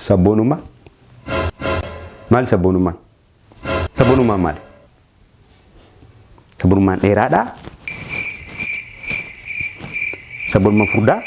Sabboonummaa maal sabboonummaan? Sabboonummaan maali? Sabboonummaan dheeraadhaa? Sabboonummaan furdaa?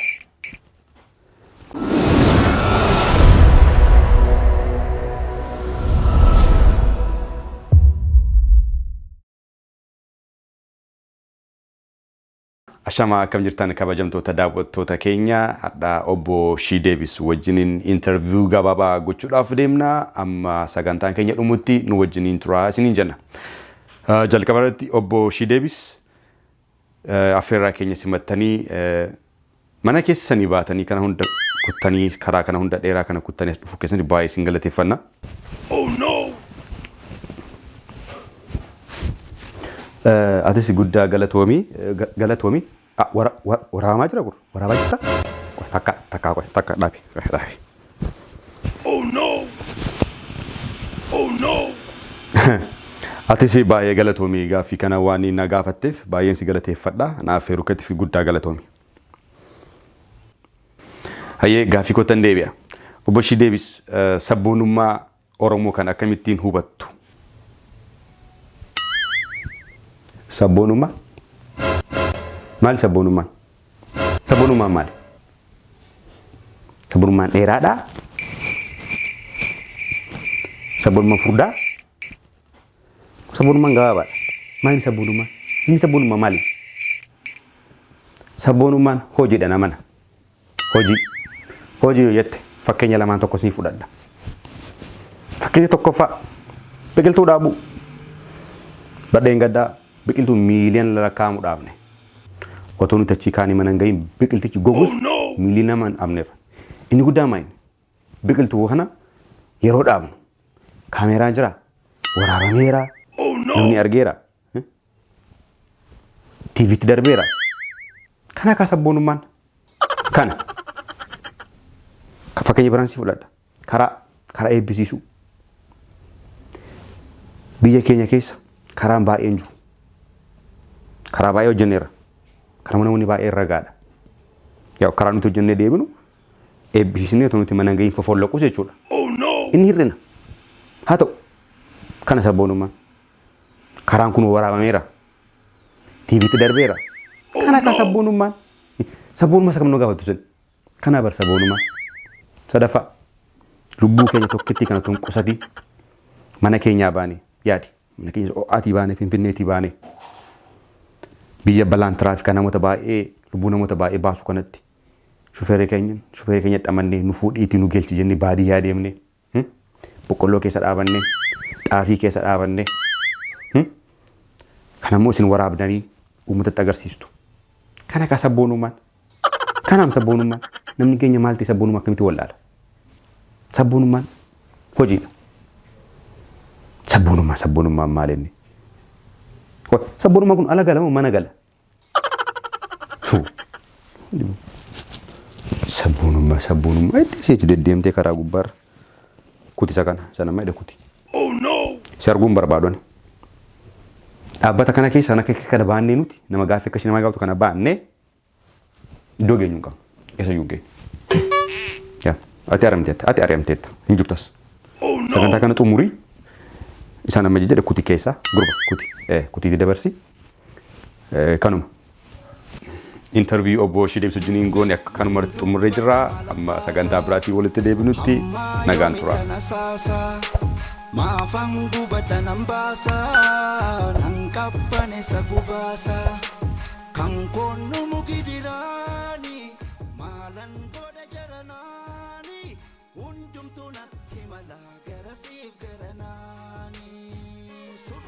Ashama akkam jirtan kabajamtoota daawwattoota keenya hadda obbo Shii Deebis wajjiniin interview gabaabaa gochuudhaaf deemna amma sagantaan keenya dhumutti nu wajjiniin turaa isiniin jenna. Jalqaba irratti obbo Shii Deebis affeerraa keenya simattanii mana keessanii baatanii kana hunda kuttanii karaa kana hunda dheeraa kana kuttanii dhufu keessatti baay'ee isin galateeffanna. Oh no! Atis guddaa galatoomii waraabaa jira gurra waraabaa jirta takka dhaabi. Oh no! Oh no! Atis baay'ee galatoomii gaaffii kana waan na gaafatteef baay'een si galateeffadha naaf affeeruu keetiif guddaa galatoomii. Hayyee gaaffii kootan deebi'a. Obbo Shii Deebis sabboonummaa Oromoo kan akkamittiin hubattu? Sabboonummaa maal sabboonummaan? Sabboonummaan maali? Sabboonummaan dheeraadhaa? Sabboonummaan furdaa? Sabboonummaan gabaabaadha. Maali sabboonummaan? Inni sabboonummaa maali? Sabboonummaan hojiidha namana. Hojii yoo jette fakkeenya lamaan tokko sii fudhadha. Fakkeenya tokkoffaa biqiltuu dhaabuu. Badheen gaddaa biqiltuu miiliyan lakkaa'amu dhaabne. Otoo nuti achii kaanii mana hin gahin biqiltichi gogus miiliyan nama hin dhaabneef. Inni guddaa maali? Biqiltuu kana yeroo dhaabnu kaameeraan jira waraabameera namni argeera TV'tti darbeera. Kana akka sabboonummaan kana fakkeenya biraan si fudhadha. Karaa eebbisiisuu. Biyya keenya keessa karaan baay'een jiru. Karaa baay'ee hojjenneerra. Karaa namoonni baay'ee ragaadha. Yaa karaa nuti hojjennee deebinu eebbisiisnee otoo nuti mana gahin fofolloqus jechuudha. Inni hir'ina. Haa ta'u kana sabboonummaan. Karaan kun waraabameera. TV'tti darbeera. Kana akka sabboonummaan. Sabboonummaa isa kam nu gaafatu sin. Kana bar sabboonummaan. Sadaffaa lubbuu keenya tokkitti kana tun qusati mana keenyaa baane yaadi. Mana keenya ho'aatii baane Finfinneetii baane. Biyya balaan tiraafikaa namoota baay'ee lubbuu namoota baay'ee baasu kanatti shufeerii keenya xamannee nu fuudhiitii nu gelchi jennee baadiyyaa deemnee boqqolloo keessa dhaabannee xaafii keessa dhaabannee kanammoo isin waraabdanii uummatatti agarsiistu. Kana akka sabboonummaan. Kanaam sabboonummaan namni keenya maalti sabboonummaa akkamitti wallaala? Sabboonummaan hojiidha. Sabboonummaan maal inni? Sabboonummaan kun ala gala moo mana gala? Sabboonummaa itti seechi deddeemtee karaa gubbaarra kutisa kana sanammaa jedhe kuti. Si arguun barbaadan. Dhaabbata kana keessa kana kana baannee nuti nama gaaffii akkasii nama gaafatu kana baannee iddoo geenyu hin qabnu. Eessa iyyuu geenyu? Ati ari'amteetta hin jirtas. Sagantaa kana xumurii isaan amma jedhe kuti keessa gurba kutiitti dabarsi kanuma. Interview obbo Shii Deebis wajjiniin goone akka kanumatti xumurree jirra. Amma sagantaa biraatii walitti deebinutti nagaan tura. Maafan gubata nambaasa nan kabbane sagubaasa kan konnu mugidiraani maalan goda jaranaani hundumtuu natti mala garasiif garanaani.